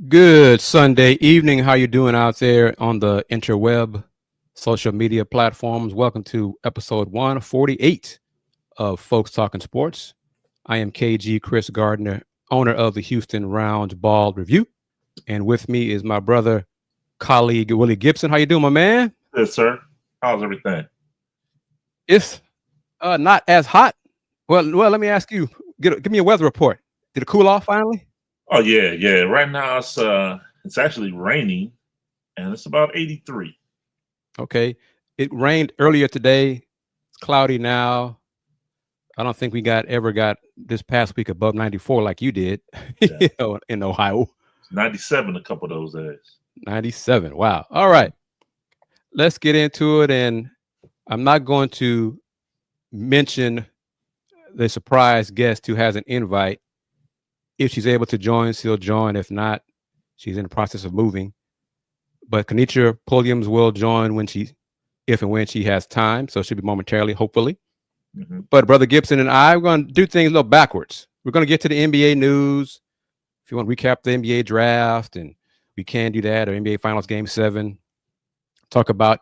Good Sunday evening. How you doing out there on the interweb social media platforms? Welcome to episode 148 of Folks Talking Sports. I am KG Chris Gardner, owner of the Houston Roundball Review, and with me is my brother, colleague Willie Gibson. How you doing, my man? Good, sir. How's everything? It's not as hot. Well, let me ask you. Give me a weather report. Did it cool off finally? Oh yeah. Right now it's actually raining, and it's about 83. Okay. It rained earlier today. It's cloudy now. I don't think we ever got this past week above 94 like you did Yeah. in Ohio. 97 a couple of those days. 97. Wow. All right. Let's get into it. And I'm not going to mention the surprise guest who has an invite. If she's able to join, she'll join. If not, she's in the process of moving. But Kenitra Pulliams will join if and when she has time. So she'll be momentarily, hopefully. Mm-hmm. But Brother Gibson and I, we're going to do things a little backwards. We're going to get to the NBA news. If you want to recap the NBA draft, and we can do that, or NBA Finals Game 7. Talk about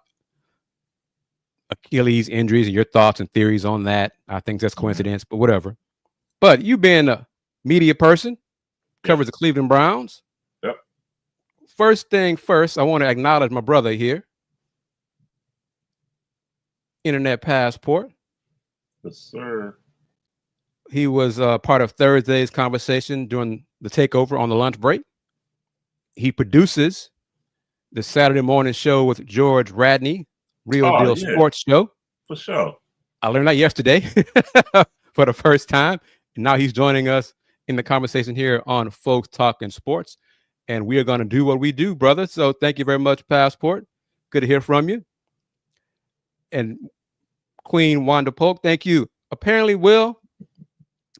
Achilles injuries and your thoughts and theories on that. I think that's coincidence, but whatever. But you being a media person, covers the Cleveland Browns. Yep. First thing first, I want to acknowledge my brother here. Internet Passport. Yes, sir. He was part of Thursday's conversation during the takeover on the lunch break. He produces the Saturday morning show with George Radney, Real Deal Sports Show. For sure. I learned that yesterday for the first time. And now he's joining us in the conversation here on Folks Talking Sports. And we are going to do what we do, brother. So thank you very much, Passport. Good to hear from you. And Queen Wanda Polk, thank you. Apparently, Will,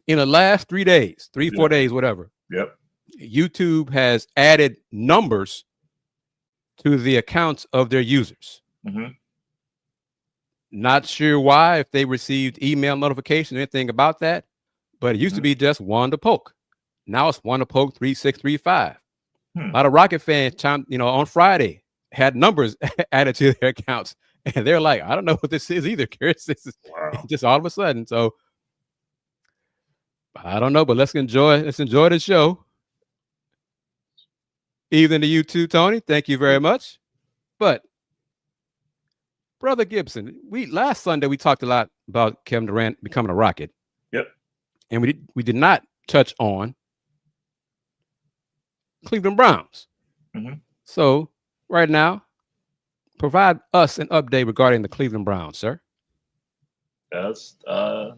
in the last 3 days, 4 days, whatever. Yep. YouTube has added numbers to the accounts of their users. Mm-hmm. Not sure why, if they received email notifications or anything about that, but it used to be just Wanda Polk. Now it's Wanda Polk 3635. A lot of Rocket fans, on Friday had numbers added to their accounts, and they're like, I don't know what this is either, Chris. This is just all of a sudden. So I don't know, but let's enjoy the show. Evening to you too, Tony. Thank you very much. But Brother Gibson, last Sunday we talked a lot about Kevin Durant becoming a Rocket. Yep. And we did not touch on Cleveland Browns. Mm-hmm. So right now, provide us an update regarding the Cleveland Browns, sir. Yes. The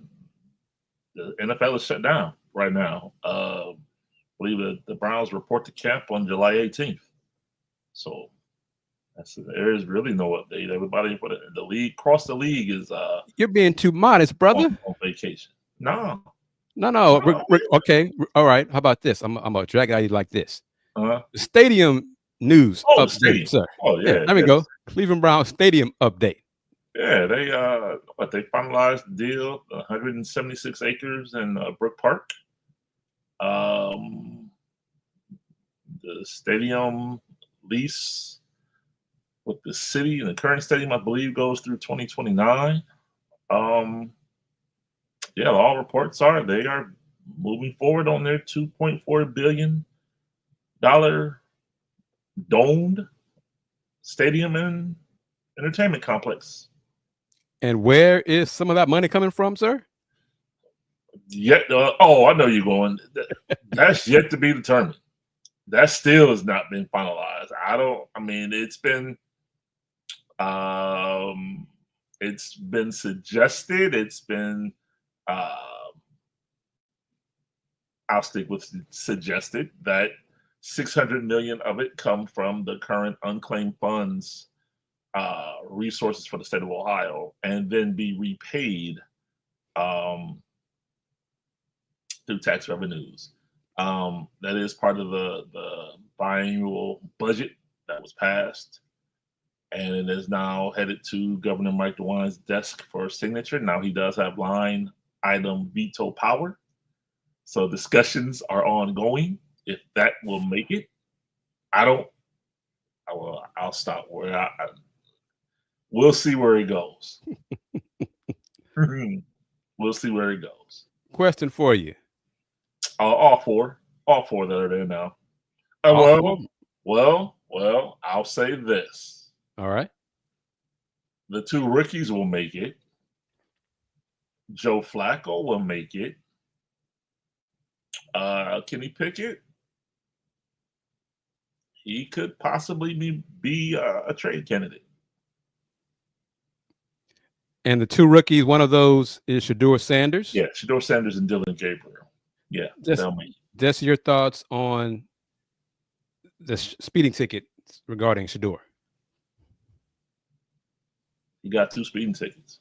NFL is shut down right now. I believe that the Browns report to camp on July 18th. So there is really no update. Everybody for the league, across the league is you're being too modest, brother. On vacation. No. Okay. All right. How about this? I'm gonna drag it out like this. The stadium news update, stadium. Sir. Oh yeah. There we go. Cleveland Browns stadium update. Yeah, they finalized the deal, 176 acres in Brook Park. The stadium lease with the city and the current stadium, I believe, goes through 2029. All reports are they are moving forward on their $2.4 billion domed stadium and entertainment complex. And where is some of that money coming from, sir? I know you're going. That's yet to be determined. That still has not been finalized. It's been suggested. It's been, I'll stick with suggested that $600 million of it come from the current unclaimed funds resources for the state of Ohio, and then be repaid through tax revenues. That is part of the biannual budget that was passed, and it is now headed to Governor Mike DeWine's desk for signature. Now he does have line item veto power, so discussions are ongoing if that will make it. I'll stop where we'll see where it goes. We'll see where it goes. Question for you. All four that are there now. Well, I'll say this. All right. The two rookies will make it. Joe Flacco will make it. Kenny Pickett, he could possibly be a trade candidate. And the two rookies, one of those is Shedeur Sanders. Yeah, Shedeur Sanders and Dylan Gabriel. Yeah, just your thoughts on the speeding ticket regarding Shedeur. He got 2 speeding tickets.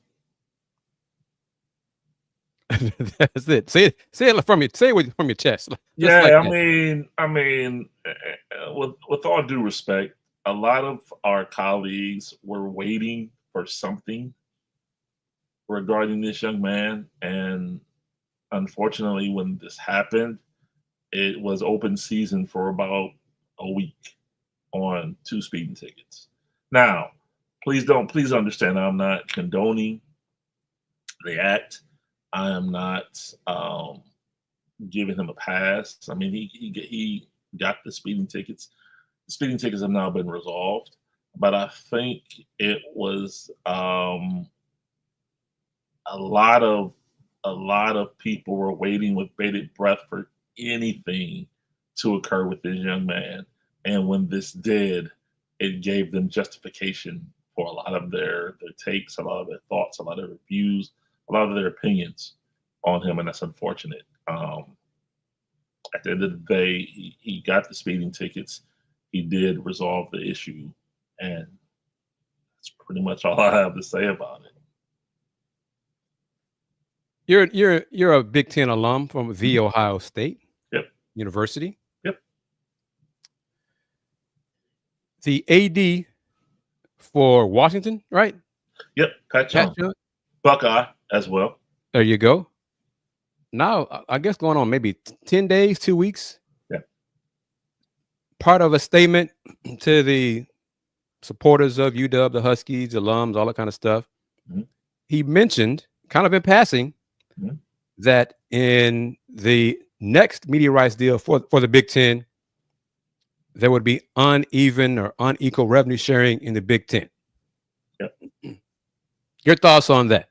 That's it. Say it from your chest. Yeah, like I mean, with all due respect, a lot of our colleagues were waiting for something regarding this young man, and unfortunately, when this happened, it was open season for about a week on 2 speeding tickets. Now, please understand, I'm not condoning the act. I am not giving him a pass. I mean, he got the speeding tickets. The speeding tickets have now been resolved, but I think it was a lot of people were waiting with bated breath for anything to occur with this young man, and when this did, it gave them justification for a lot of their takes, a lot of their thoughts, a lot of their views, a lot of their opinions on him, and that's unfortunate. At the end of the day, he got the speeding tickets. He did resolve the issue, and that's pretty much all I have to say about it. You're a Big Ten alum from the Ohio State University. Yep. The AD for Washington, right? Yep. Pat Young. Buckeye as well. There you go. Now, I guess going on maybe 10 days, 2 weeks. Yeah. Part of a statement to the supporters of UW, the Huskies, alums, all that kind of stuff. Mm-hmm. He mentioned, kind of in passing, mm-hmm. that in the next media rights deal for the Big Ten, there would be uneven or unequal revenue sharing in the Big Ten. Yep. Your thoughts on that?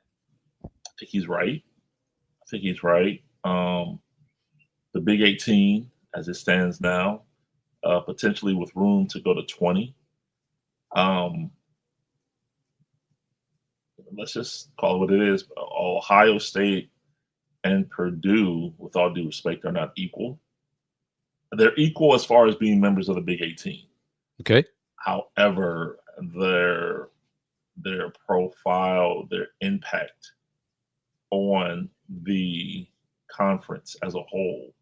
I think he's right. The Big 18, as it stands now, potentially with room to go to 20. Let's just call it what it is. Ohio State and Purdue, with all due respect, are not equal. They're equal as far as being members of the Big 18. Okay. However, their profile, their impact on the conference as a whole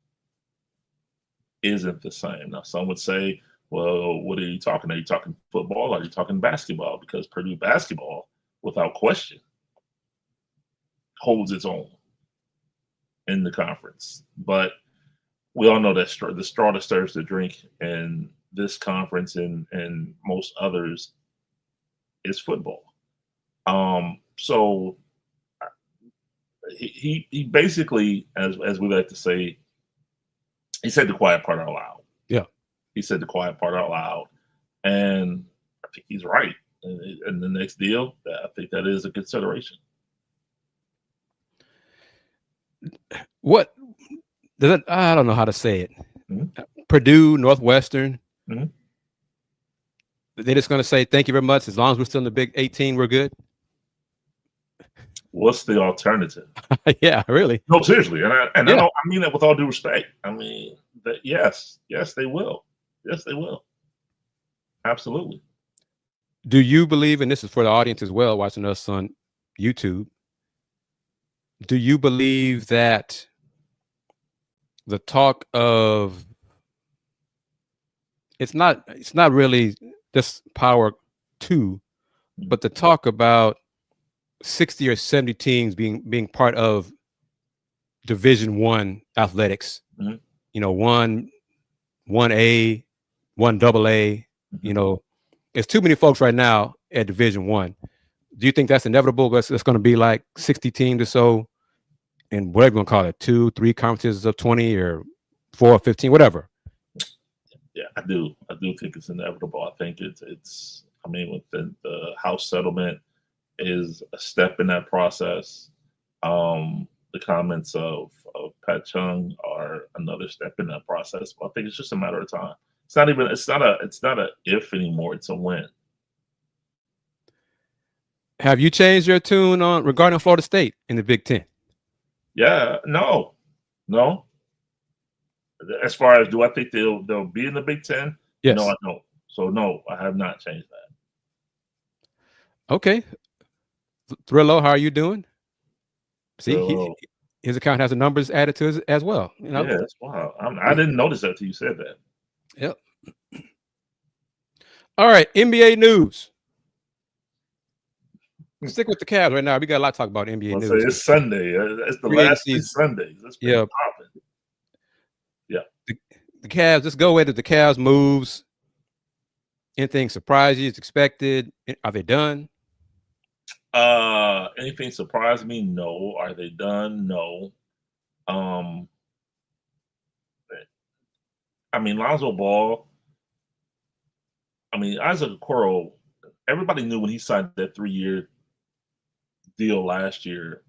isn't the same. Now, some would say, well, what are you talking? Are you talking football? Are you talking basketball? Because Purdue basketball, without question, holds its own in the conference. But we all know that the straw that stirs the drink in this conference and most others is football. So he basically, as we like to say, he said the quiet part out loud. Yeah. He said the quiet part out loud. And I think he's right. In the next deal, I think that is a consideration. What does it? I don't know how to say it. Mm-hmm. Purdue, Northwestern. Mm-hmm. They're just going to say, thank you very much. As long as we're still in the Big 18, we're good. What's the alternative? Yeah, really. No, seriously. And I mean that with all due respect. I mean, yes, they will. Yes, they will. Absolutely. Do you believe, and this is for the audience as well, watching us on YouTube, do you believe that the talk of it's not really just Power 2, but the talk about 60 or 70 teams being part of Division I athletics, mm-hmm. 1A, one AA. You know, it's too many folks right now at Division I. Do you think that's inevitable? It's going to be like 60 teams or so, and whatever you going to call it, 2, 3 conferences of 20 or 4 or 15, whatever. Yeah, I do. I do think it's inevitable. I think it's. I mean, with the House settlement is a step in that process. The comments of Pat Chung are another step in that process. But I think it's just a matter of time. It's not a if anymore. It's a when. Have you changed your tune on regarding Florida State in the Big Ten? Yeah, no. As far as do I think they'll be in the Big Ten? Yes. No, I don't. So no, I have not changed that. Okay. Thrillo, how are you doing? See, his account has the numbers added to it as well. You know? Yeah, that's wild. I didn't notice that till you said that. Yep. All right, NBA news. Stick with the Cavs right now. We got a lot to talk about NBA news. So it's Sunday. It's the last 3 Sundays. Yeah. Popping. Yeah. The Cavs, let's go into the Cavs moves. Anything surprise you? It's expected? Are they done? Anything surprised me? No. Are they done? No. I mean, Lonzo Ball. I mean, Isaac Okoro. Everybody knew when he signed that 3-year deal last year,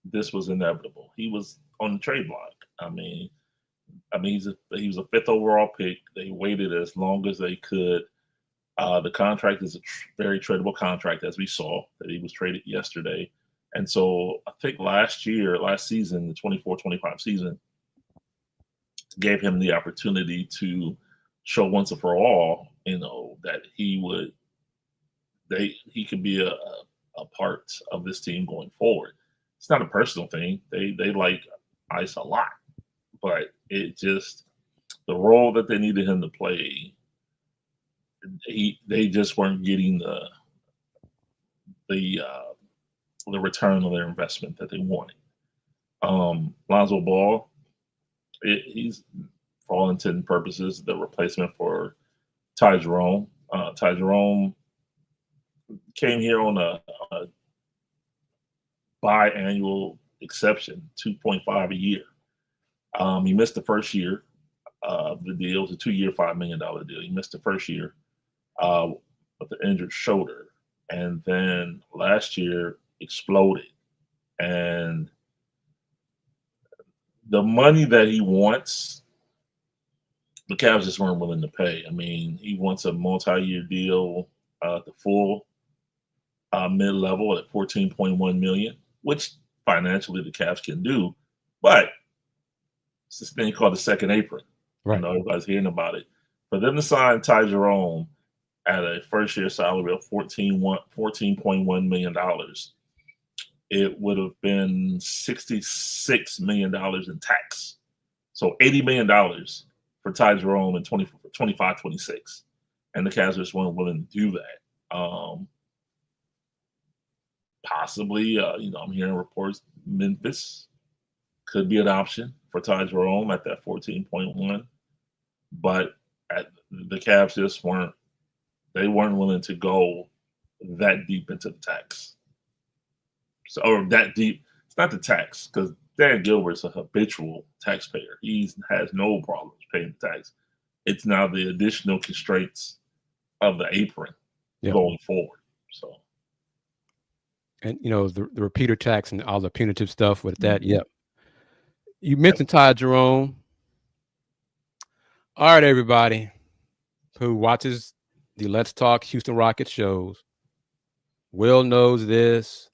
this was inevitable. He was on the trade block. I mean, he was a 5th overall pick. They waited as long as they could. The contract is a very tradable contract, as we saw that he was traded yesterday. And so I think last season, the 24-25 season, gave him the opportunity to show once and for all, that he could be a part of this team going forward. It's not a personal thing. They like Ice a lot, but it just the role that they needed him to play. They just weren't getting the return on their investment that they wanted. Lonzo Ball, he's for all intents and purposes the replacement for Ty Jerome. Ty Jerome came here on a biannual exception, 2.5 a year. He missed the first year of the deal. It was a 2-year, $5 million deal. He missed the first year with an injured shoulder, and then last year exploded. And the money that he wants, the Cavs just weren't willing to pay. I mean, he wants a multi-year deal, the full mid-level at $14.1 million, which financially the Cavs can do, but it's this thing called the second apron. Right. I know everybody's hearing about it. For them to sign Ty Jerome at a first-year salary of $14.1 million, it would have been $66 million in tax. So $80 million for Ty Jerome in 25-26. And the Cavs just weren't willing to do that. Possibly, I'm hearing reports Memphis could be an option for Ty Jerome at that 14.1, but the Cavs just weren't willing to go that deep into the tax. So, or that deep, it's not the tax, because Dan Gilbert's a habitual taxpayer. He has no problems paying the tax. It's now the additional constraints of the apron going forward. So, and the repeater tax and all the punitive stuff with that. Yep. You mentioned Ty Jerome. All right, everybody who watches the Let's Talk Houston Rockets shows, Will knows this.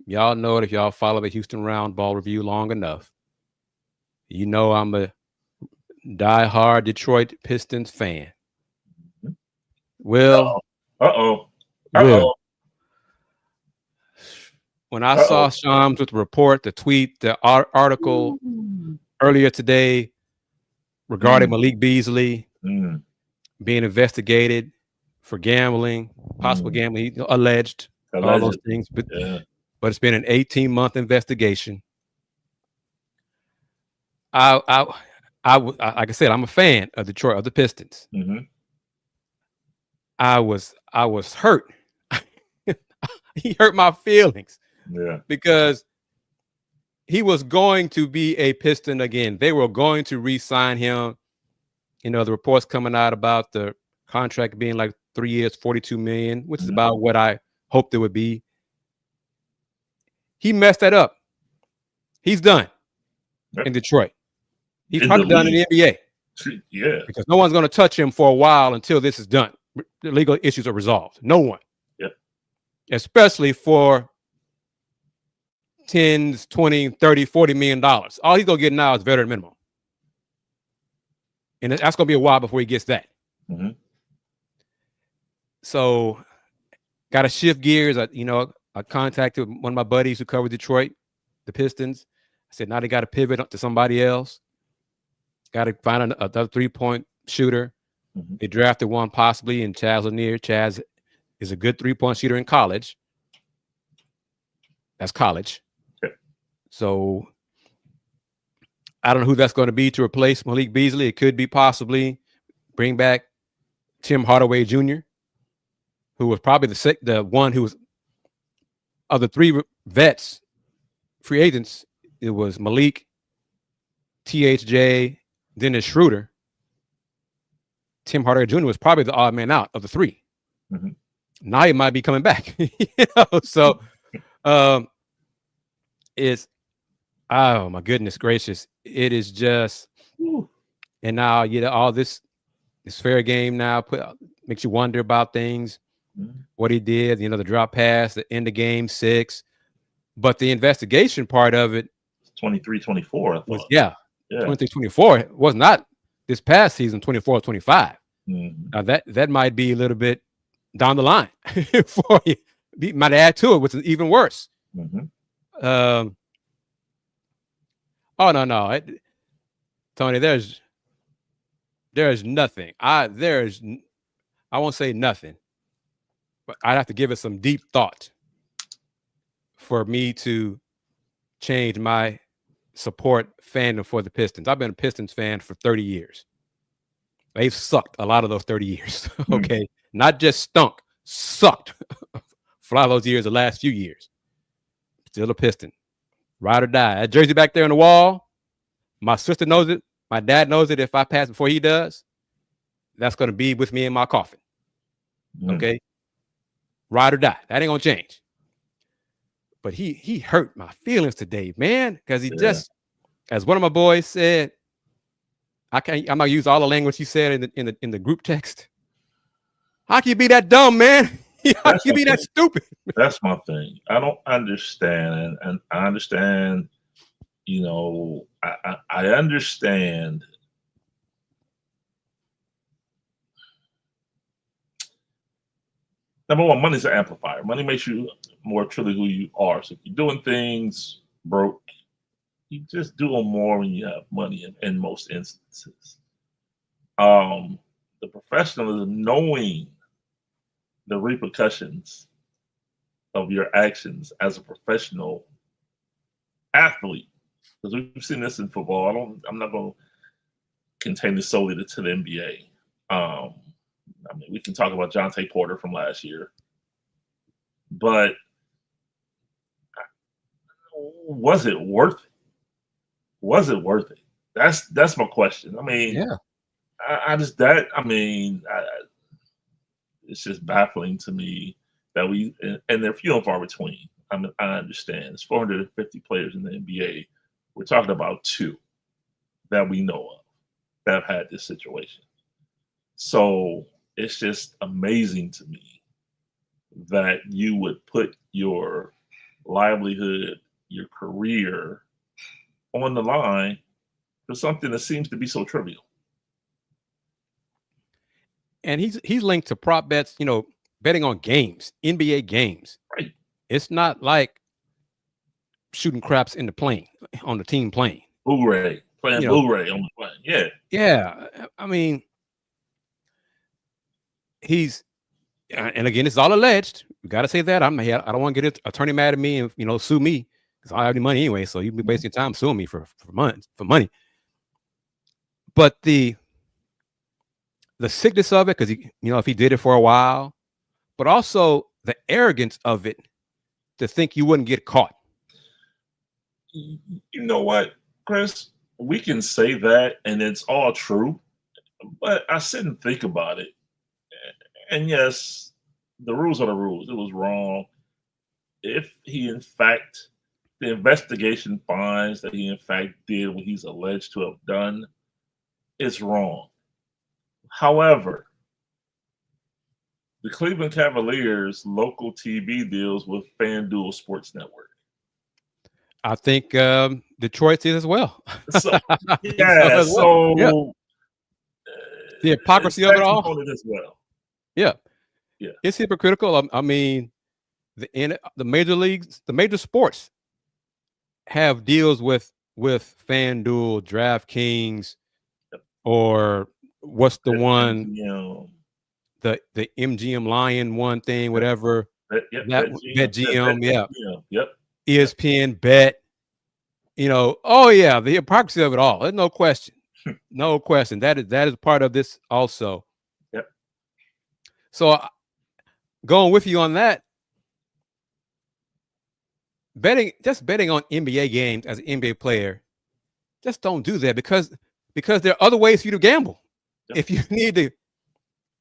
Y'all know it if y'all follow the Houston Roundball review long enough. You know I'm a diehard Detroit Pistons fan. Will. Uh-oh. When I saw Shams with the report, the tweet, the article earlier today regarding Malik Beasley being investigated for gambling, possible gambling, alleged, all those things. But it's been an 18-month investigation. I like I said, I'm a fan of Detroit, of the Pistons. I was hurt. He hurt my feelings. Yeah. Because he was going to be a Piston again. They were going to re-sign him. You know, the reports coming out about the contract being like 3 years, $42 million, which is about what I hoped it would be. He messed that up. He's done in Detroit. He's probably done in the NBA. Yeah. Because no one's going to touch him for a while until this is done. The legal issues are resolved. No one. Yep. Especially for 10, 20, 30, $40 million. All he's going to get now is veteran minimum. And that's going to be a while before he gets that. Mm-hmm. So, got to shift gears. I contacted one of my buddies who covered Detroit, the Pistons. I said, now they got to pivot up to somebody else. Got to find another three-point shooter. Mm-hmm. They drafted one possibly in Chaz Lanier. Chaz is a good three-point shooter in college. That's college. Okay. So I don't know who that's going to be to replace Malik Beasley. It could be possibly bring back Tim Hardaway Jr., who was probably the one who was of the three vets, free agents. It was Malik, THJ, Dennis Schroeder. Tim Hardaway Jr. was probably the odd man out of the three. Mm-hmm. Now he might be coming back. So it's, oh my goodness gracious. It is just, and now, all this fair game now makes you wonder about things, what he did, the drop pass, the end of game 6, but the investigation part of it, 23-24, was, 23-24 was not this past season, 24-25. Now that might be a little bit down the line for you. Might add to it, which is even worse. Oh no, Tony, there's nothing. I won't say nothing, but I'd have to give it some deep thought for me to change my support fandom for the Pistons. I've been a Pistons fan for 30 years. They've sucked a lot of those 30 years. Okay. Not just sucked for a lot of those years, the last few years. Still a Piston. Ride or die. That jersey back there on the wall, my sister knows it. My dad knows it. If I pass before he does, that's going to be with me in my coffin. Okay. Ride or die. That ain't going to change. But he hurt my feelings today, man, because he just, as one of my boys said, I'm not use all the language he said in the group text. How can you be that dumb, man? How can you be that stupid? That's my thing. I don't understand, and I understand. I understand. Number one, money's an amplifier. Money makes you more truly who you are. So if you're doing things broke, you just do them more when you have money in most instances. The professionalism, knowing the repercussions of your actions as a professional athlete, because we've seen this in football. I'm not going to contain this solely to the NBA. We can talk about Jonte Porter from last year, but was it worth it? Was it worth it? That's my question. It's just baffling to me that and they're few and far between. I understand it's 450 players in the NBA. We're talking about 2 that we know of that have had this situation. So it's just amazing to me that you would put your livelihood, your career on the line for something that seems to be so trivial. And he's linked to prop bets, betting on games, NBA games. Right. It's not like shooting craps in the plane, on the team plane. Blu-ray, playing Blu-ray on the plane. Yeah. Yeah. He's, and again, it's all alleged. We got to say that. I don't want to get an attorney mad at me and sue me, because I don't have any money anyway. So you'd be wasting time suing me for money. But the sickness of it, because if he did it for a while, but also the arrogance of it to think you wouldn't get caught. You know what, Chris? We can say that, and it's all true. But I sit and think about it, and yes, the rules are the rules. It was wrong. If he, in fact, the investigation finds that he, in fact, did what he's alleged to have done, it's wrong. However, the Cleveland Cavaliers' local TV deals with FanDuel Sports Network. I think Detroit is as well. So, yeah, so the hypocrisy of it all. As well. Yeah, yeah, it's hypocritical. I mean, the major leagues, the major sports have deals with FanDuel, DraftKings, or what's the one? The MGM Lion one thing, whatever. BetGM, Yep. ESPN, Bet. Oh yeah, the hypocrisy of it all. There's no question. No question. That is part of this also. Yep. So going with you on that, betting on NBA games as an NBA player, just don't do that because there are other ways for you to gamble. Yep. If you need to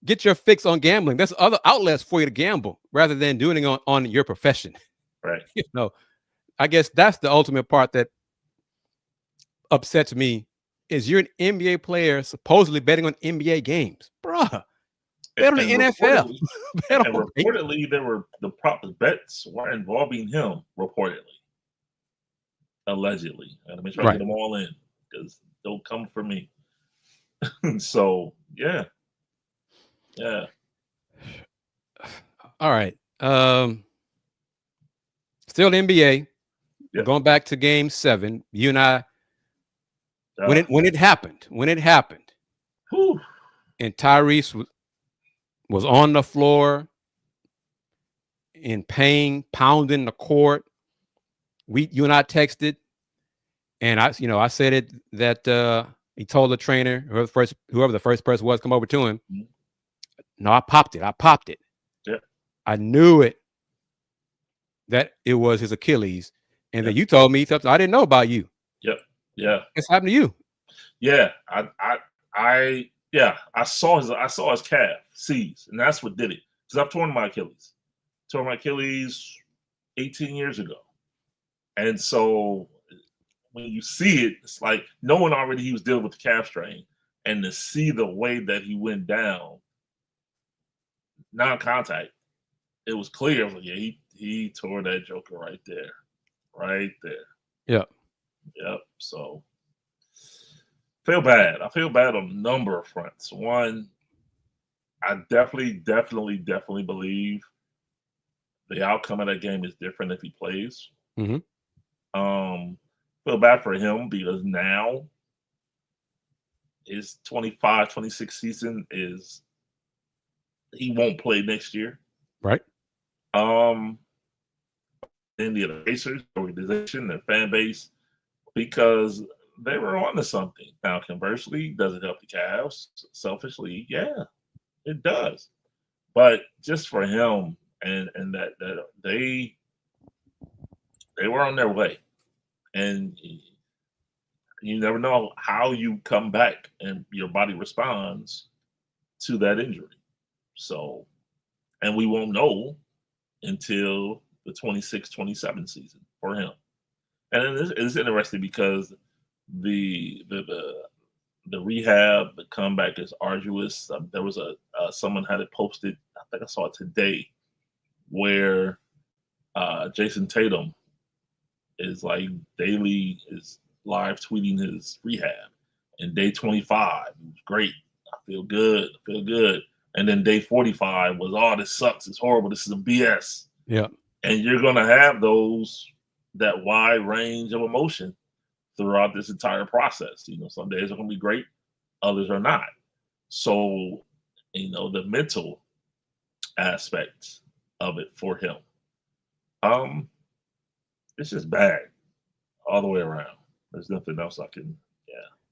get your fix on gambling, there's other outlets for you to gamble rather than doing it on your profession. Right. I guess that's the ultimate part that upsets me is you're an NBA player supposedly betting on NBA games. Bruh. Bet on the NFL. Reportedly, the bets were involving him, reportedly. Allegedly. I make sure I get them all in because they'll come for me. So, yeah. Yeah. All right. Still NBA. Yep. Going back to game 7. You and I, when it happened, Whew. And Tyrese was on the floor in pain, pounding the court. You and I texted, and I said it that he told the trainer, whoever the first person was, come over to him. Mm-hmm. No, I popped it. Yeah. I knew it that it was his Achilles, and then you told me something I didn't know about you. Yep. Yeah. It's happened to you. Yeah. I saw his calf seize, and that's what did it. Because I've torn my Achilles. 18 years ago. And so when you see it, it's like knowing already he was dealing with the calf strain, and to see the way that he went down, non-contact, it was clear. I was like, yeah, he tore that joker right there. Right there. Yep. So feel bad. I feel bad on a number of fronts. One, I definitely believe the outcome of that game is different if he plays. Mm-hmm. Feel bad for him because now his 25-26 season is he won't play next year. Right. The Pacers organization, their fan base, because they were onto something. Now, conversely, does it help the Cavs? Selfishly, yeah, it does. But just for him and that they were on their way, and you never know how you come back and your body responds to that injury. So, and we won't know until the 26-27 season for him. And it's interesting because the rehab, the comeback is arduous. There was someone had it posted, I think I saw it today, where Jason Tatum is like daily is live tweeting his rehab. And day 25, it was great. I feel good. And then day 45 was, oh, this sucks. It's horrible. This is a BS. Yeah. And you're going to have that wide range of emotion throughout this entire process. Some days are going to be great, others are not. So, the mental aspect of it for him, it's just bad all the way around. There's nothing else I can,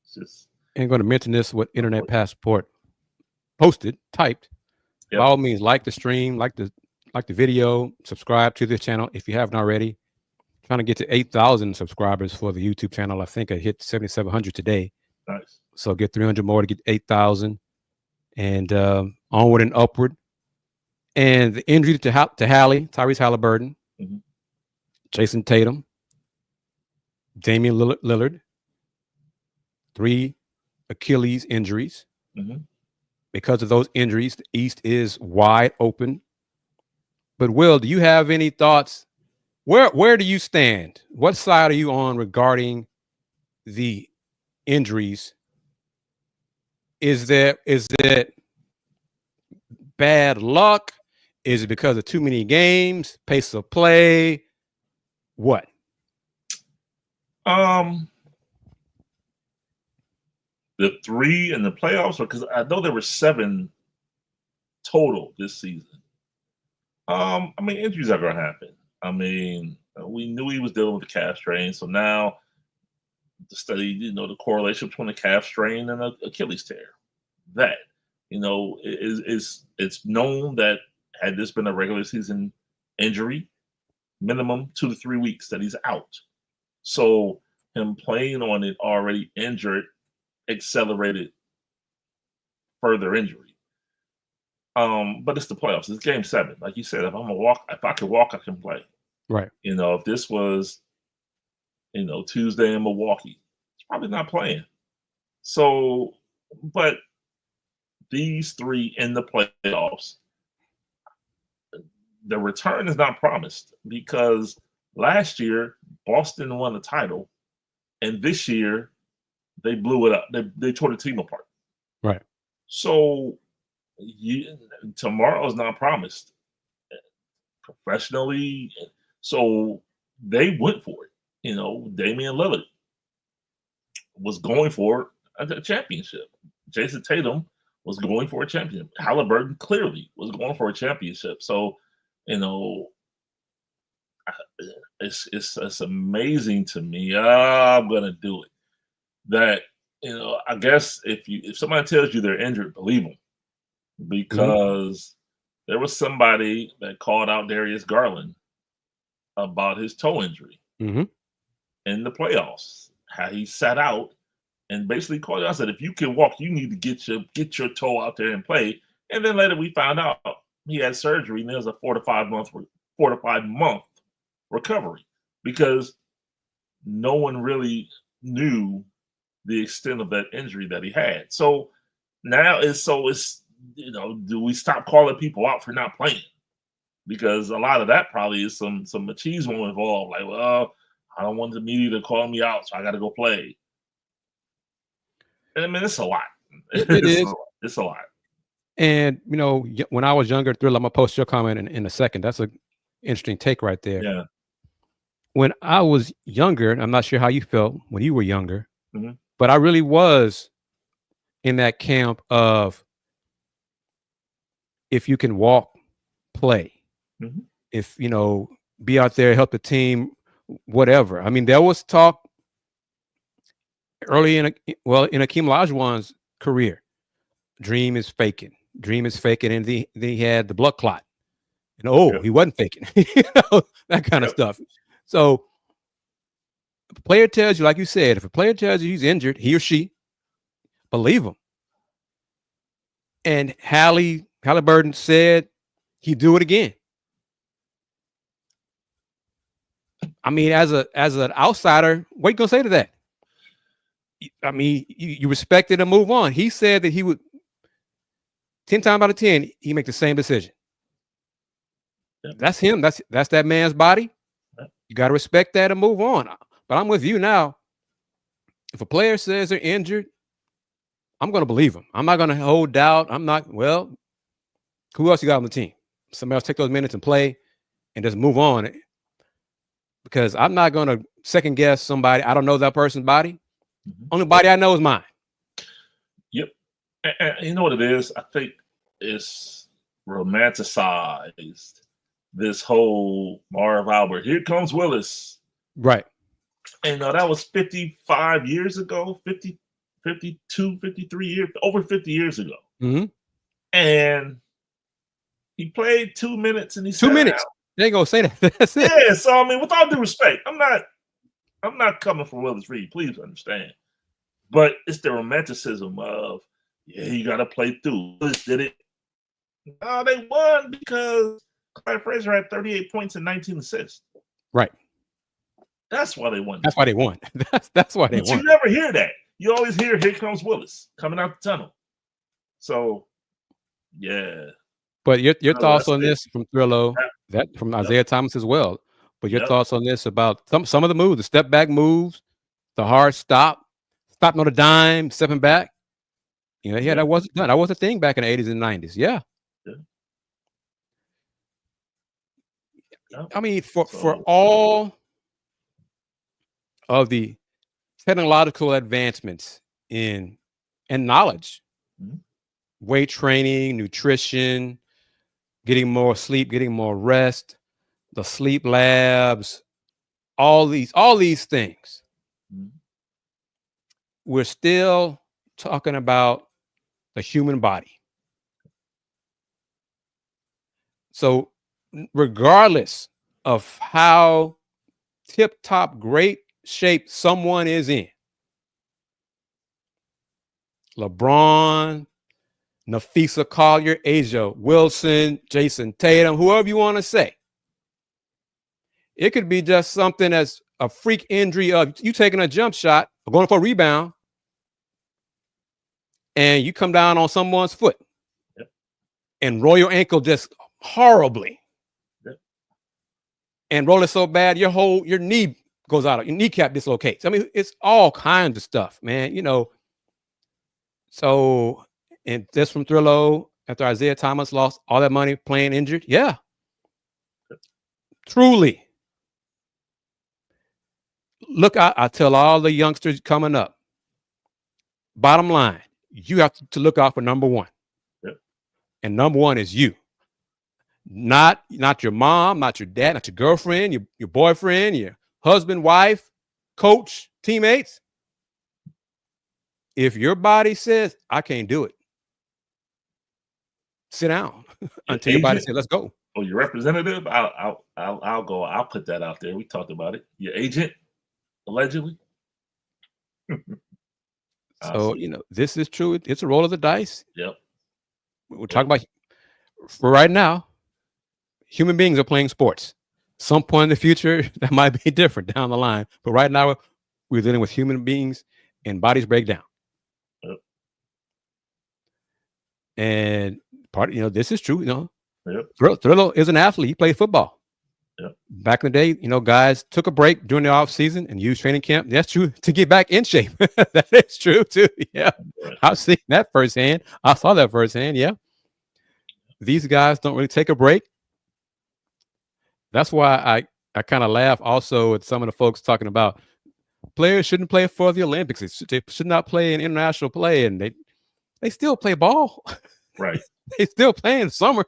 it's just. Ain't going to mention this with Internet Passport. posted, typed, Yep. by all means, like the stream, like the video, subscribe to this channel if you haven't already. Trying to get to 8,000 subscribers for the YouTube channel. I think I hit 7,700 today. Nice. So get 300 more to get 8,000, and onward and upward. And the injury to Tyrese Haliburton, Jason Tatum, Damian Lillard, 3 Achilles injuries. Because of those injuries, the East is wide open. But Will, do you have any thoughts? Where do you stand? What side are you on regarding the injuries? Is it bad luck? Is it because of too many games, pace of play? What? The 3 in the playoffs, because I know there were 7 total this season. I mean, injuries are going to happen. I mean, we knew he was dealing with the calf strain, so now the study, the correlation between the calf strain and the Achilles tear. That, it's known that had this been a regular season injury, minimum 2 to 3 weeks that he's out. So him playing on it already injured accelerated further injury. But it's the playoffs. It's game 7. Like you said, if I could walk, I can play. Right. If this was, Tuesday in Milwaukee, he's probably not playing. So, but these 3 in the playoffs, the return is not promised, because last year Boston won the title, and this year they blew it up. They tore the team apart. Right. So tomorrow's not promised professionally. So they went for it. Damian Lillard was going for a championship. Jason Tatum was going for a championship. Haliburton clearly was going for a championship. So, it's amazing to me. I'm gonna do it. That I guess if somebody tells you they're injured, believe them, because there was somebody that called out Darius Garland about his toe injury in the playoffs, how he sat out and basically called out, said, if you can walk, you need to get your toe out there and play. And then later we found out he had surgery, and there's a 4 to 5 month recovery, because no one really knew the extent of that injury that he had. So now it's do we stop calling people out for not playing? Because a lot of that probably is some machismo involved. Like, well, I don't want the media to call me out, so I got to go play. And I mean, it's a lot. It's a lot. And when I was younger, Thriller, I'm gonna post your comment in a second. That's an interesting take right there. Yeah. When I was younger, I'm not sure how you felt when you were younger, but I really was in that camp of, if you can walk, play. If be out there, help the team, whatever. I mean, there was talk early in Akeem Olajuwon's career. Dream is faking, and then he had the blood clot, and he wasn't faking, that kind of stuff. So if a player tells you, like you said, if a player tells you he's injured, he or she, believe him. And Haliburton said he'd do it again. I mean, as an outsider, what are you gonna say to that? I mean, you respect it and move on. He said that he would 10 times out of 10, he make the same decision. That's him. That's that man's body. You got to respect that and move on. But I'm with you now. If a player says they're injured, I'm going to believe him. I'm not going to hold doubt. I'm not, well, who else you got on the team? Somebody else take those minutes and play and just move on. Because I'm not going to second guess somebody. I don't know that person's body. Only body I know is mine. Yep. And you know what it is? I think it's romanticized, this whole Marv Albert, here comes Willis. Right. And that was 55 years ago, 50, 52, 53 years, over 50 years ago. And he played 2 minutes and he 2 minutes. They ain't gonna say that. That's it. Yeah, so I mean, with all due respect, I'm not coming from Willis Reed, please understand. But it's the romanticism of, yeah, you gotta play through. Willis did it. No, they won because Clyde Frazier had 38 points and 19 assists. Right. That's why they won. That's why they won. That's why they But won. you never hear that. You always hear, here comes Willis coming out the tunnel. So, yeah. But your thoughts on this from Thrillo, that from Isaiah Thomas as well. But your thoughts on this about some of the moves, the step back moves, the hard stopping on a dime, stepping back. You know, that wasn't done. That was a thing back in the 80s and 90s. Yeah. I mean, for all of the technological advancements in knowledge, weight training, nutrition, getting more sleep, getting more rest, the sleep labs, all these things. We're still talking about the human body. So regardless of how tip-top great shape someone is in, LeBron, Nafisa Collier, Asia Wilson, Jason Tatum, whoever you want to say, it could be just something as a freak injury of you taking a jump shot or going for a rebound and you come down on someone's foot and roll your ankle just horribly and roll it so bad your knee goes out, your kneecap dislocates. I mean, it's all kinds of stuff, man. You know, so, and this from Thrillo, after Isaiah Thomas lost all that money playing injured. Yeah. Truly. Look, I tell all the youngsters coming up, bottom line, you have to look out for number one. And number one is you. Not your mom, not your dad, not your girlfriend, your boyfriend, your husband, wife, coach, teammates. If your body says, I can't do it, sit down until your body says, let's go. Oh, your representative? I'll go. I'll put that out there. We talked about it. Your agent, allegedly. So, you know, this is true. It's a roll of the dice. Yep. We're talking about, for right now, human beings are playing sports. Some point in the future, that might be different down the line. But right now, we're dealing with human beings and bodies break down. Yep. And you know, this is true. You know, yep. Thrillo is an athlete. He played football. Yep. Back in the day, you know, guys took a break during the off season and used training camp. That's true, to get back in shape. That is true too. Yeah. Right. I've seen that firsthand. I saw that firsthand. Yeah. These guys don't really take a break. That's why I kind of laugh also at some of the folks talking about players shouldn't play for the Olympics. They should not play in international play, and they still play ball. Right. They still play in summer.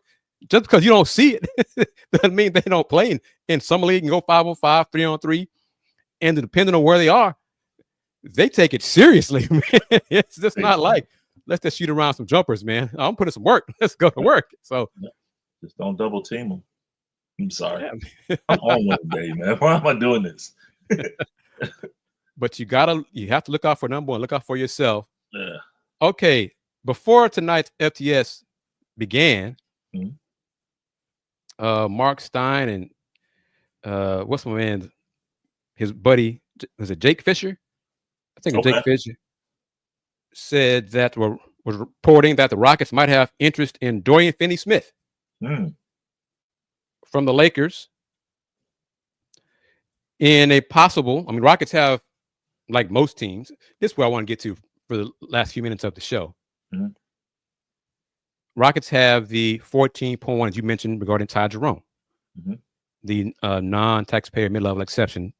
Just because you don't see it doesn't mean they don't play in summer league and go 5-on-5, 3-on-3. And depending on where they are, they take it seriously. Man. It's just not like, let's just shoot around some jumpers, man. I'm putting some work. Let's go to work. So just don't double team them. I'm sorry. Yeah. I'm on one day, man. Why am I doing this? But you have to look out for number one. Look out for yourself. Yeah. Okay. Before tonight's FTS began, Mark Stein and what's my man, his buddy, was it Jake Fisher? I think Jake Fisher said that was reporting that the Rockets might have interest in Dorian Finney-Smith from the Lakers in a possible. I mean, Rockets have, like most teams, this is where I want to get to for the last few minutes of the show. Rockets have the 14.1, as you mentioned, regarding Ty Jerome, the non-taxpayer mid-level exception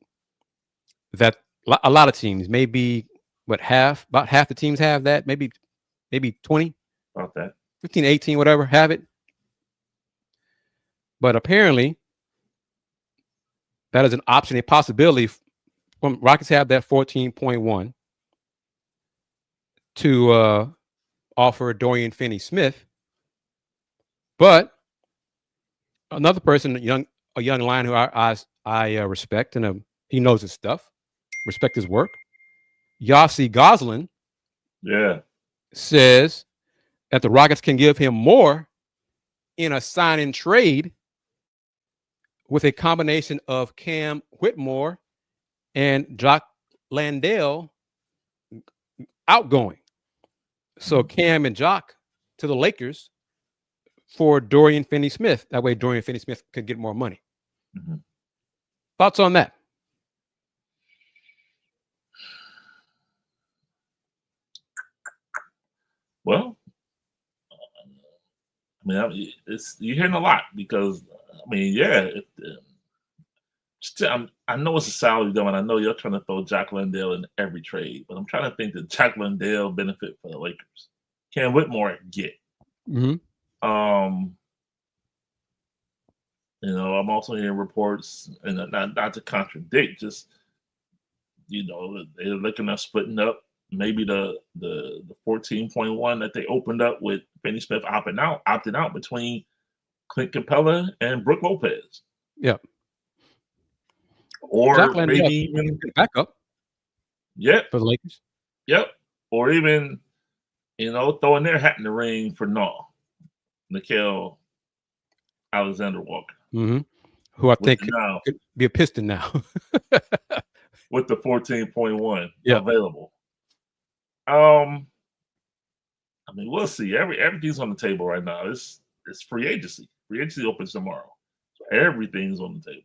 that a lot of teams, maybe about half the teams have that, maybe 20, about that, 15, 18, whatever, have it. But apparently, that is an option, a possibility. When Rockets have that 14.1 to offer Dorian Finney-Smith But another person, a young lion who I respect, and he knows his stuff, respect his work. Yossi Goslin says that the Rockets can give him more in a sign and trade with a combination of Cam Whitmore and Jock Landale outgoing. So Cam and Jock to the Lakers for Dorian Finney-Smith. That way Dorian Finney-Smith could get more money. Mm-hmm. Thoughts on that? Well, I mean, you're hearing a lot because, I mean, yeah, I know it's a salary deal, and I know you're trying to throw Jock Landale in every trade, but I'm trying to think that Jock Landale benefit for the Lakers. Cam Whitmore get. Mm-hmm. I'm also hearing reports, and not to contradict, just they're looking at splitting up maybe the 14.1 that they opened up with Finney-Smith opting out between Clint Capella and Brook Lopez. Yeah. Or maybe even back up. Yep. For the Lakers. Yep. Or even, throwing their hat in the ring for Nickeil Alexander-Walker. Mm-hmm. Who I think could be a Piston now. With the 14.1 available. I mean, we'll see. Everything's on the table right now. It's free agency. Free agency opens tomorrow. So everything's on the table.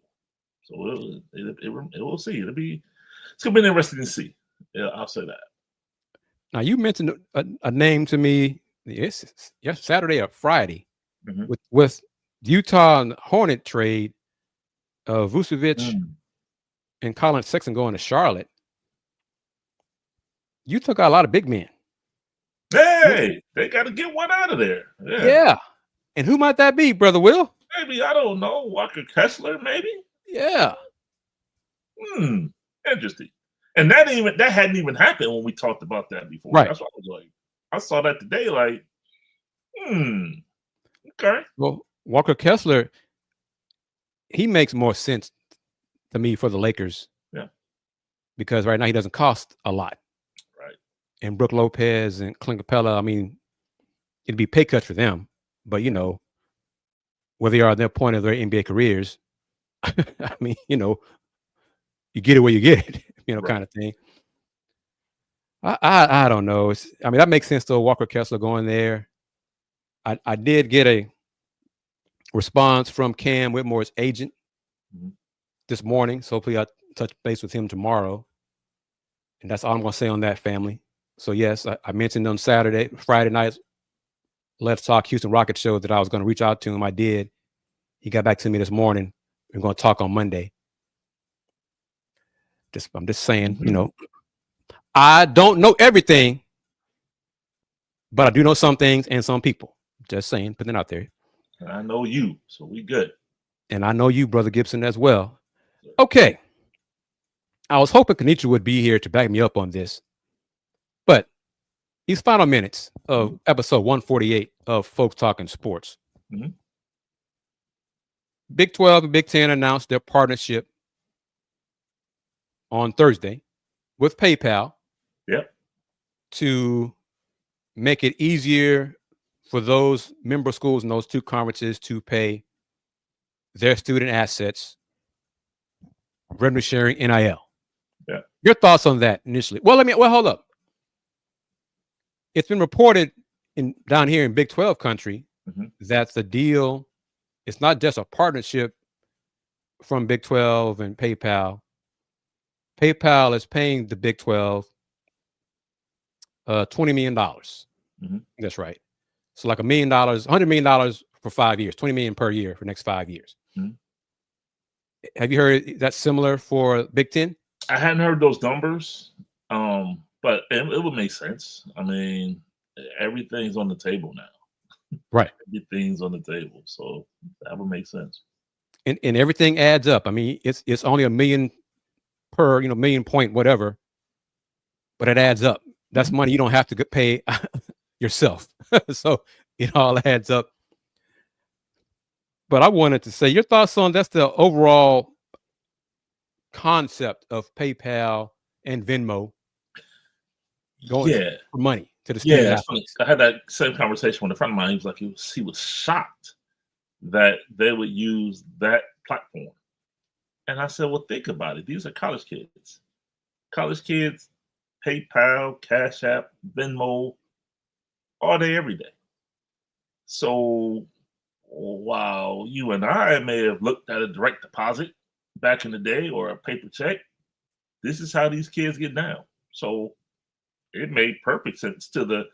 So we'll see. It's gonna be interesting to see. Yeah, I'll say that. Now you mentioned a name to me. Yes, Saturday or Friday, mm-hmm. with Utah and Hornet trade, Vucevic and Colin Sexton going to Charlotte. Utah got a lot of big men. Hey, they got to get one out of there. Yeah. And who might that be, Brother Will? Maybe, I don't know, Walker Kessler, maybe. Yeah. Interesting. And that hadn't even happened when we talked about that before. Right. That's what I was like. I saw that today, like, okay. Well, Walker Kessler, he makes more sense to me for the Lakers. Yeah. Because right now he doesn't cost a lot. Right. And Brook Lopez and Clint Capella, I mean, it'd be pay cuts for them. But, where they are at their point of their NBA careers, I mean, you get it where you get it, right. Kind of thing. I don't know. That makes sense though. Walker Kessler going there. I did get a response from Cam Whitmore's agent this morning. So hopefully I'll touch base with him tomorrow. And that's all I'm going to say on that, family. So yes, I mentioned on Friday night, Let's Talk Houston Rockets show that I was going to reach out to him. I did. He got back to me this morning. We're going to talk on Monday. I'm just saying, I don't know everything, but I do know some things and some people. Just saying, putting it out there. And I know you, so we good. And I know you, Brother Gibson, as well. Okay. I was hoping Kenichi would be here to back me up on this, but these final minutes of episode 148 of Folks Talking Sports. Mm-hmm. Big 12 and Big 10 announced their partnership on Thursday with PayPal. Yep. To make it easier for those member schools in those two conferences to pay their student assets, revenue sharing, NIL. Yeah. Your thoughts on that initially? Well, hold up. It's been reported down here in Big 12 country that the deal is not just a partnership from Big 12 and PayPal. PayPal is paying the Big 12 $20 million. That's right. So like $1 million, $100 million for 5 years, $20 million per year for the next 5 years. Have you heard that's similar for Big 10? I hadn't heard those numbers, but it would make sense. I mean, everything's on the table now. Right. Everything's on the table. So that would make sense. And everything adds up. I mean, it's only $1 million per, million point whatever, but it adds up. That's money you don't have to pay yourself. So it all adds up. But I wanted to say your thoughts on that's the overall concept of PayPal and Venmo going Yeah, for money to the yeah. student It's funny. athletes. I had that same conversation with a friend of mine. He was like, he was shocked that they would use that platform. And I said, well, think about it. These are college kids. College kids, PayPal, Cash App, Venmo, all day, every day. So while you and I may have looked at a direct deposit back in the day or a paper check, this is how these kids get down. So it made perfect sense to the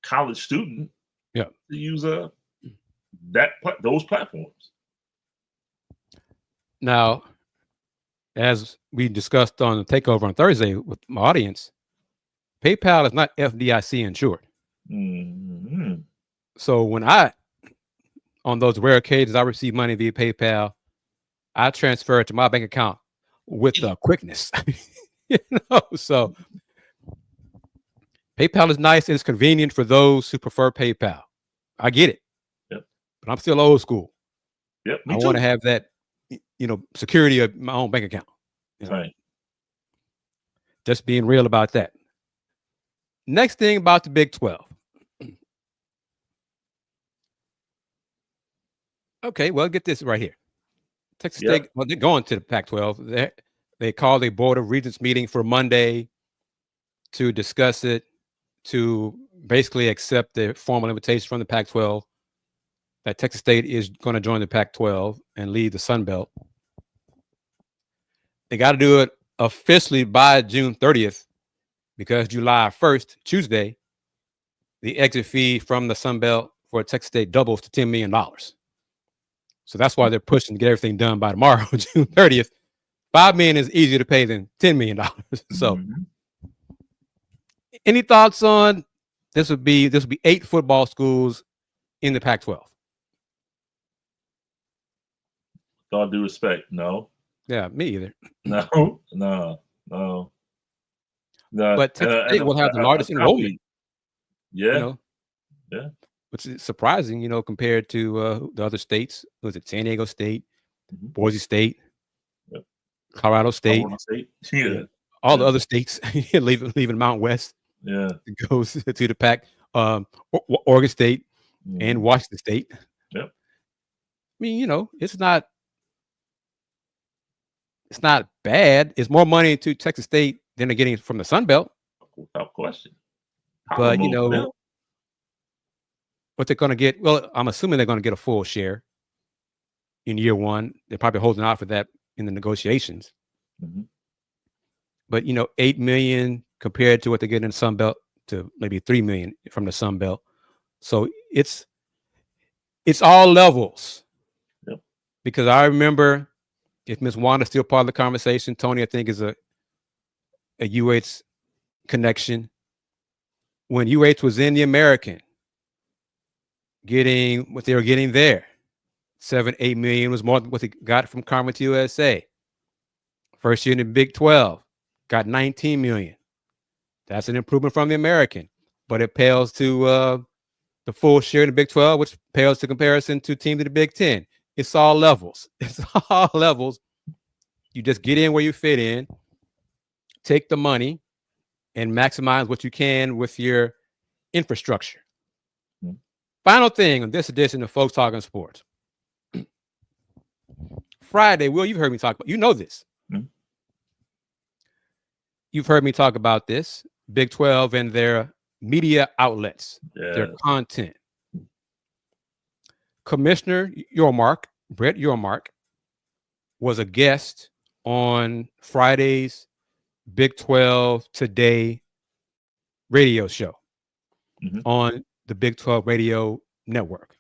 college student Yeah. to use those platforms. Now, as we discussed on the takeover on Thursday with my audience, PayPal is not FDIC insured. Mm-hmm. So when on those rare occasions I receive money via PayPal, I transfer it to my bank account with quickness. So PayPal is nice and it's convenient for those who prefer PayPal. I get it. Yep. But I'm still old school. Yep. I want to have that, security of my own bank account. Right. Just being real about that. Next thing about the Big 12. Okay, well, get this right here. Texas State, well, they're going to the Pac-12. They called a Board of Regents meeting for Monday to discuss it, to basically accept the formal invitation from the Pac-12 that Texas State is going to join the Pac-12 and leave the Sun Belt. They got to do it officially by June 30th because July 1st, Tuesday, the exit fee from the Sun Belt for Texas State doubles to $10 million. So that's why they're pushing to get everything done by tomorrow, June 30th. $5 million is easier to pay than $10 million. So, any thoughts on this? Would be 8 football schools in the Pac-12. With all due respect, no. Yeah, me either. No. But Texas State will have the largest enrollment. Yeah. Which is surprising, compared to the other states. Was it San Diego State, Boise State, Colorado State, all the other states, leaving Mountain West, goes to the Pac, Oregon State and Washington State. Yep. I mean, it's not bad. It's more money to Texas State than they're getting from the Sun Belt. Without question. But what they're going to get, well, I'm assuming they're going to get a full share in year one. They're probably holding out for that in the negotiations. But, $8 million compared to what they get in the Sun Belt to maybe $3 million from the Sun Belt. So it's all levels. Yep. Because I remember, if Ms. Wanda's still part of the conversation, Tony, I think, is a UH connection. When UH was in the American, getting what they were getting there, $7-8 million was more than what they got from Conference USA. First year in the Big 12, got $19 million. That's an improvement from the American, but it pales to the full share in the Big 12, which pales to comparison to teams in the Big 10. It's all levels. It's all levels. You just get in where you fit in, take the money, and maximize what you can with your infrastructure. Final thing on this edition of Folks Talking Sports. Friday, Will, you've heard me talk about, this. You've heard me talk about this. Big 12 and their media outlets, their content. Commissioner Brett Yormark, was a guest on Friday's Big 12 Today radio show on the Big 12 radio network.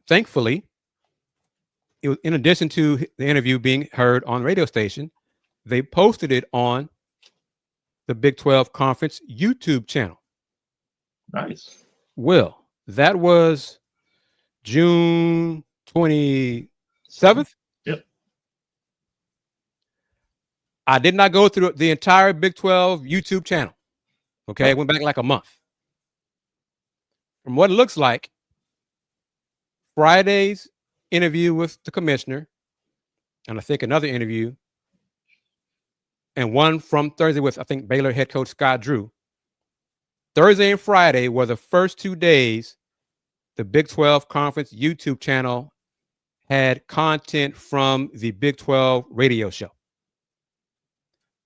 Thankfully, it was, in addition to the interview being heard on the radio station, they posted it on the Big 12 Conference YouTube channel. Nice. Will, that was June 27th? Yep. I did not go through the entire Big 12 YouTube channel. Okay, it went back like a month. From what it looks like, Friday's interview with the commissioner, and I think another interview, and one from Thursday with, I think, Baylor head coach Scott Drew. Thursday and Friday were the first 2 days the Big 12 Conference YouTube channel had content from the Big 12 radio show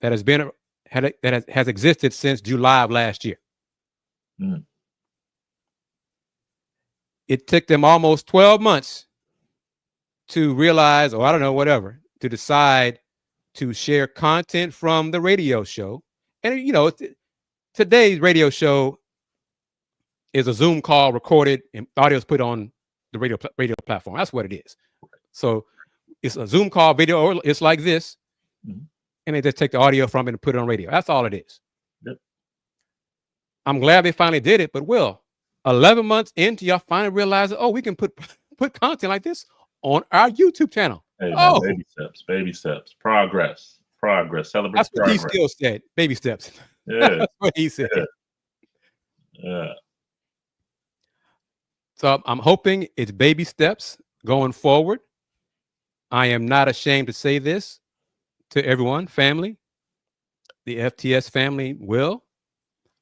that has existed since July of last year. Mm. It took them almost 12 months to realize, or I don't know, whatever, to decide to share content from the radio show. And, you know, today's radio show is a Zoom call recorded and audio is put on the radio platform. That's what it is. So it's a Zoom call video, or it's like this, and they just take the audio from it and put it on radio. That's all it is. Yep. I'm glad they finally did it, but 11 months into, y'all finally realize, we can put content like this on our YouTube channel. Hey, man, baby steps, progress, celebrate That's what progress. he still said, baby steps. Yeah. That's what he said. Yeah. So I'm hoping it's baby steps going forward. I am not ashamed to say this to everyone, family, the FTS family will.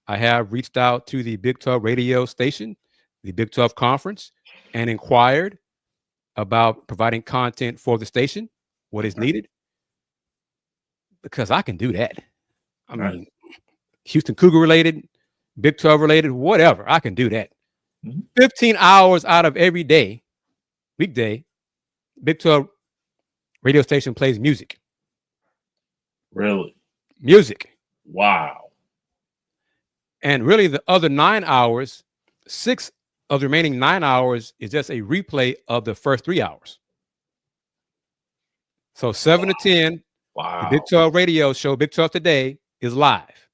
I have reached out to the Big 12 radio station, the Big 12 conference, and inquired about providing content for the station, what is needed, because I can do that. I mean, Houston Cougar related, Big 12 related, whatever, I can do that. 15 hours out of every day, weekday, Big 12 radio station plays music. Really? Music. Wow. And really the other 9 hours, 6 of the remaining 9 hours is just a replay of the first 3 hours. So 7 to 10, the Big 12 radio show, Big 12 Today, is live.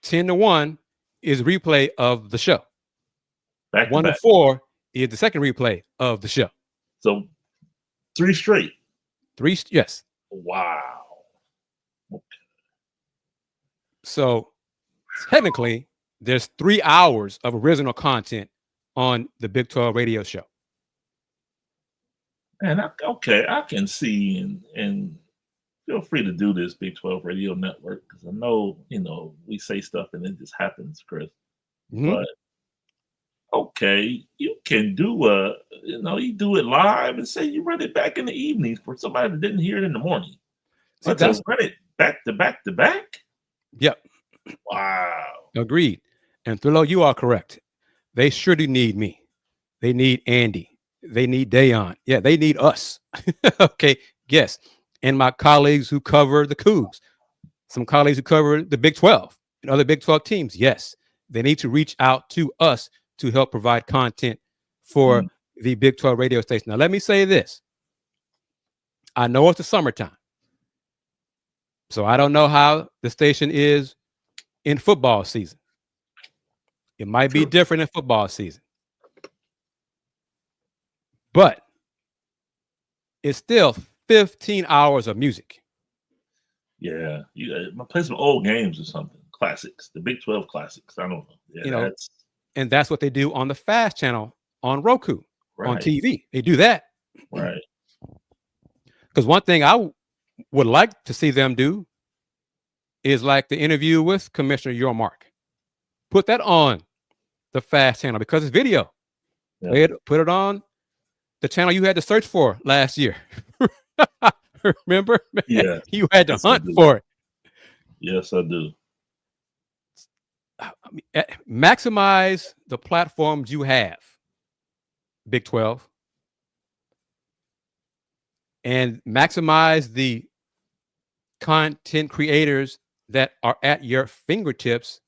10 to 1 is replay of the show. Back to 1 to 4 is the second replay of the show. So 3 straight. 3, yes. Wow. Okay. So technically, there's 3 hours of original content on the Big 12 radio show. And I can see and feel free to do this, Big 12 Radio Network, because I know, we say stuff and it just happens, Chris. But okay, you can do you do it live and say you run it back in the evenings for somebody that didn't hear it in the morning. So just run it back to back to back. Yep. Wow. Agreed. And Thurlow, you are correct. They sure do need me. They need Andy. They need Dayon. Yeah, they need us. Okay. Yes. And my colleagues who cover the Cougs, some colleagues who cover the Big 12 and other Big 12 teams. Yes. They need to reach out to us to help provide content for the Big 12 radio station. Now, let me say this. I know it's the summertime, so I don't know how the station is in football season. It might be different in football season, but it's still 15 hours of music. Yeah, you play some old games or something, classics, the Big 12 classics. I don't know. Yeah, and that's what they do on the Fast channel on Roku, on TV. They do that. Right. Because one thing I would like to see them do is like the interview with Commissioner Yormark. Put that on the Fast channel because it's video. Yeah. Put it on the channel you had to search for last year. Remember? Yeah. You had to hunt for it. Yes, I do. Maximize the platforms you have, Big 12, and maximize the content creators that are at your fingertips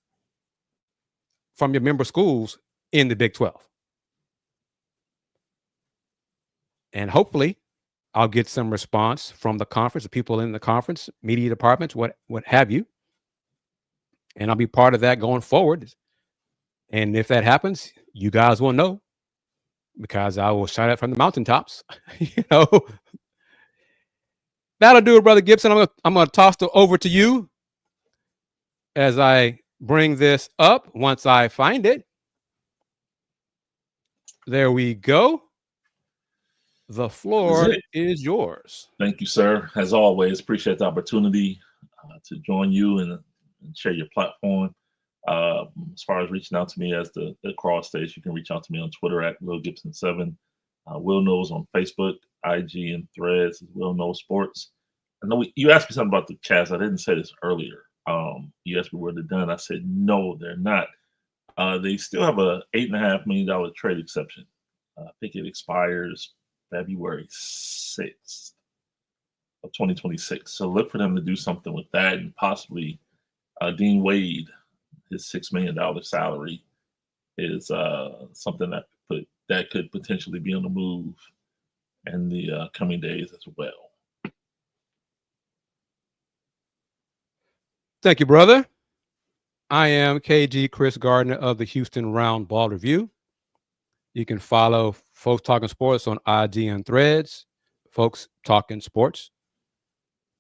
from your member schools in the Big 12. And hopefully I'll get some response from the conference, the people in the conference, media departments, what have you. And I'll be part of that going forward. And if that happens, you guys will know because I will shout it from the mountaintops. That'll do it, Brother Gibson. I'm going to toss it over to you as I bring this up once I find it. There we go. The floor is yours. Thank you, sir. As always, appreciate the opportunity to join you and share your platform. As far as reaching out to me as the crawl stage, you can reach out to me on Twitter at Will Gibson7. Will Knows on Facebook, IG, and Threads. Will Knows Sports. I know you asked me something about the Cavs. I didn't say this earlier. You asked me were they done. I said no, they're not. They still have a $8.5 million trade exception. I think it expires February 6th of 2026. So look for them to do something with that, and possibly Dean Wade, his $6 million salary is something that could potentially be on the move in the coming days as well. Thank you, brother. I am KG Chris Gardner of the Houston Roundball Review. You can follow Folks Talking Sports on IG and Threads, Folks Talking Sports,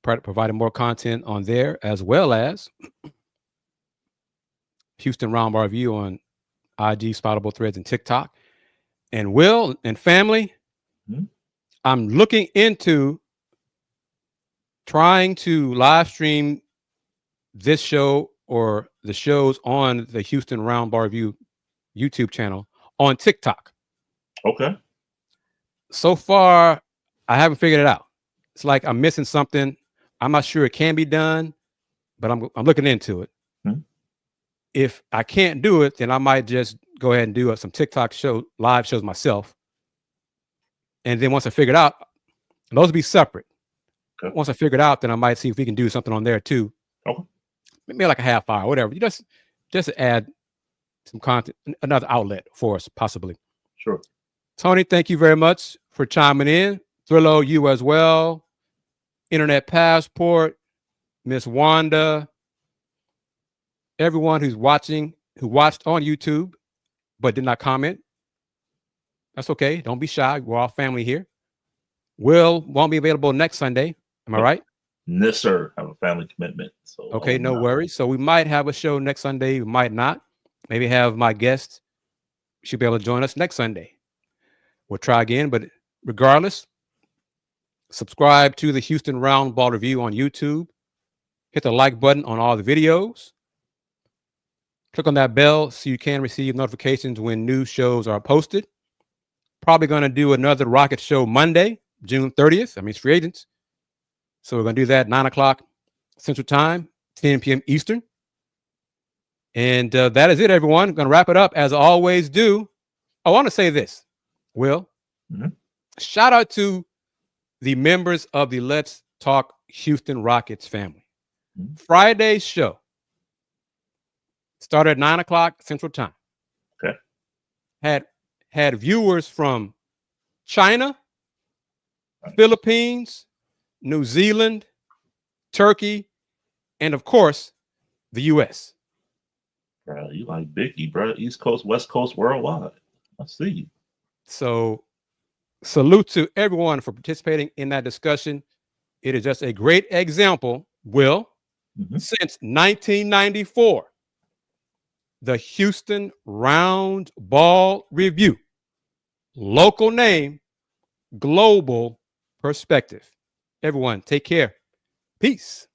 providing more content on there, as well as Houston Roundball Review on IG, Spoutable, Threads, and TikTok. And Will and family, I'm looking into trying to live stream this show or the shows on the Houston Roundball Review YouTube channel on TikTok. Okay. So far, I haven't figured it out. It's like I'm missing something. I'm not sure it can be done, but I'm looking into it. If I can't do it, then I might just go ahead and do some TikTok live shows myself. And then once I figure it out, those will be separate. Okay. Once I figure it out, then I might see if we can do something on there too. Okay. Maybe like a half hour, whatever. You just add some content, another outlet for us, possibly. Sure. Tony, thank you very much for chiming in. Thrillo, you as well. Internet Passport, Miss Wanda, everyone who watched on YouTube but did not comment. That's okay. Don't be shy. We're all family here. Will won't be available next Sunday. Am I right? Yes, sir. I have a family commitment. So okay, no worries. So we might have a show next Sunday. We might not. Maybe have my guest. She'll be able to join us next Sunday. We'll try again, but regardless, subscribe to the Houston Roundball Review on YouTube. Hit the like button on all the videos. Click on that bell so you can receive notifications when new shows are posted. Probably going to do another Rocket show Monday, June 30th. It's free agents. So we're going to do that 9 o'clock Central Time, 10 p.m. Eastern. And that is it, everyone. I'm going to wrap it up as I always do. I want to say this, Will. Shout out to the members of the Let's Talk Houston Rockets family. Friday's show started at 9 o'clock Central Time. Okay. Had viewers from China, Philippines, New Zealand, Turkey, and of course, the U.S. Bro, you like Biggie, bro. East Coast, West Coast, worldwide. I see you. So salute to everyone for participating in that discussion. It is just a great example, Will, since 1994, the Houston Roundball Review, local name, global perspective. Everyone, take care. Peace.